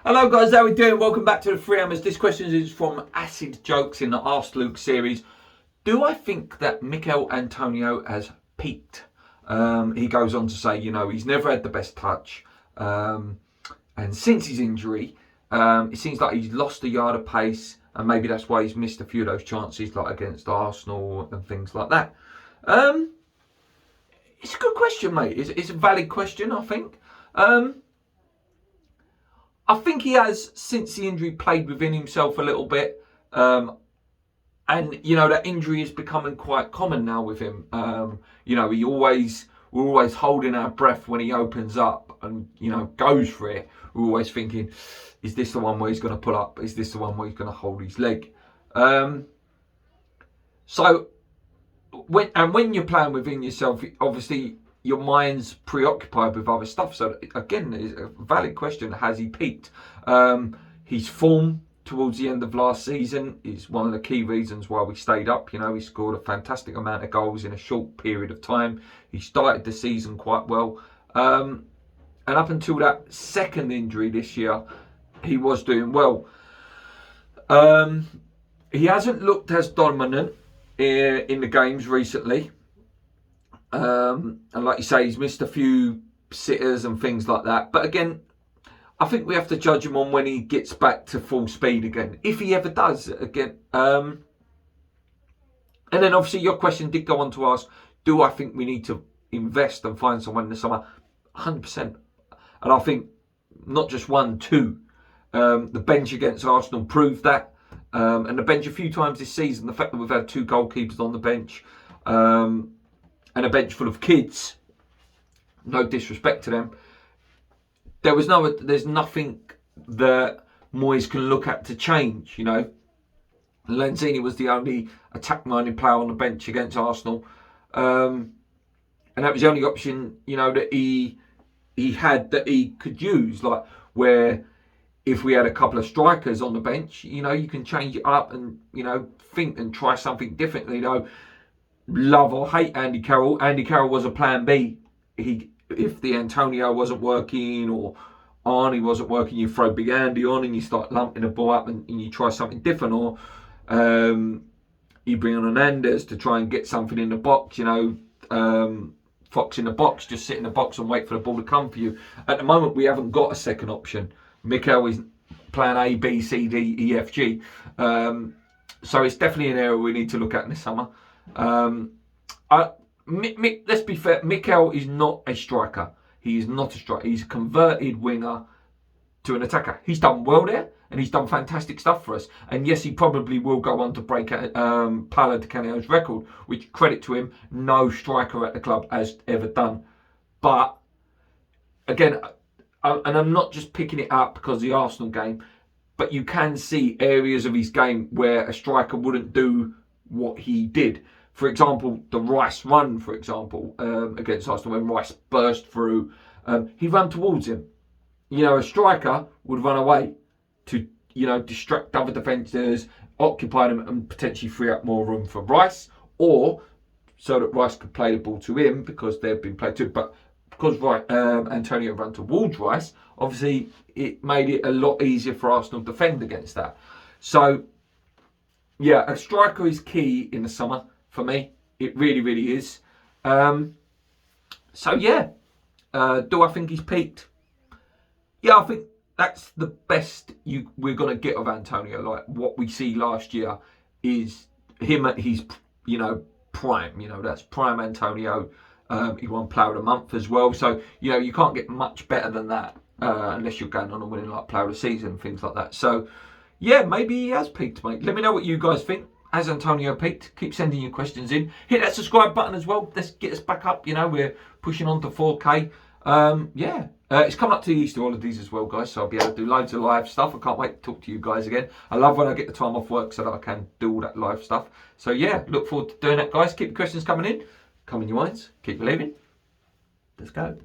Hello guys, how are we doing? Welcome back to the Free Hammers. This question is from Acid Jokes in the Ask Luke series. Do I think that Mikel Antonio has peaked? He goes on to say, he's never had the best touch. And since his injury, it seems like he's lost a yard of pace. And maybe that's why he's missed a few of those chances, like against Arsenal and things like that. It's a good question, mate. It's a valid question, I think. I think he has, since the injury, played within himself a little bit. And, that injury is becoming quite common now with him. We're always holding our breath when he opens up and, goes for it. We're always thinking, is this the one where he's going to pull up? Is this the one where he's going to hold his leg? So, when you're playing within yourself, obviously, your mind's preoccupied with other stuff. So again, it's a valid question. Has he peaked? His form towards the end of last season is one of the key reasons why we stayed up. He scored a fantastic amount of goals in a short period of time. He started the season quite well. And up until that second injury this year, he was doing well. He hasn't looked as dominant in the games recently. And like you say, he's missed a few sitters and things like that. But again, I think we have to judge him on when he gets back to full speed again, if he ever does again. And then obviously your question did go on to ask, do I think we need to invest and find someone in the summer? 100%. And I think not just one, two. The bench against Arsenal proved that. And the bench a few times this season, the fact that we've had two goalkeepers on the bench, and a bench full of kids, no disrespect to them, there's nothing that Moyes can look at to change. Lanzini was the only attack-minded player on the bench against Arsenal, and that was the only option that he had that he could use. Like, where if we had a couple of strikers on the bench, you can change it up and think and try something differently. Love or hate Andy Carroll. Andy Carroll was a plan B. If the Antonio wasn't working or Arnie wasn't working, you throw Big Andy on and you start lumping the ball up and you try something different. Or you bring on Hernandez to try and get something in the box. Fox in the box, just sit in the box and wait for the ball to come for you. At the moment, we haven't got a second option. Mikel is plan A, B, C, D, E, F, G. So it's definitely an area we need to look at in the summer. Let's be fair, Mikel is not a striker. He is not a striker. He's a converted winger to an attacker. He's done well there, and he's done fantastic stuff for us. And yes, he probably will go on to break Paolo Di Canio's record, which, credit to him, no striker at the club has ever done. But again, and I'm not just picking it up because of the Arsenal game, but you can see areas of his game where a striker wouldn't do what he did. For example, the Rice run, against Arsenal, when Rice burst through, he ran towards him. A striker would run away to, distract other defenders, occupy them and potentially free up more room for Rice, or so that Rice could play the ball to him because they've been played too. But because Antonio ran towards Rice, obviously it made it a lot easier for Arsenal to defend against that. So, yeah, a striker is key in the summer for me. It really, really is. Do I think he's peaked? Yeah, I think that's the best we're going to get of Antonio. Like, what we see last year is him at his, prime. That's prime Antonio. He won Player of the Month as well. So, you can't get much better than that unless you're going on and winning like Player of the Season and things like that. So, yeah, maybe he has peaked, mate. Let me know what you guys think. Has Antonio peaked? Keep sending your questions in. Hit that subscribe button as well. Let's get us back up. We're pushing on to 4K. It's coming up to the Easter holidays as well, guys. So I'll be able to do loads of live stuff. I can't wait to talk to you guys again. I love when I get the time off work so that I can do all that live stuff. So yeah, look forward to doing that, guys. Keep your questions coming in. Come in your minds. Keep believing. Let's go.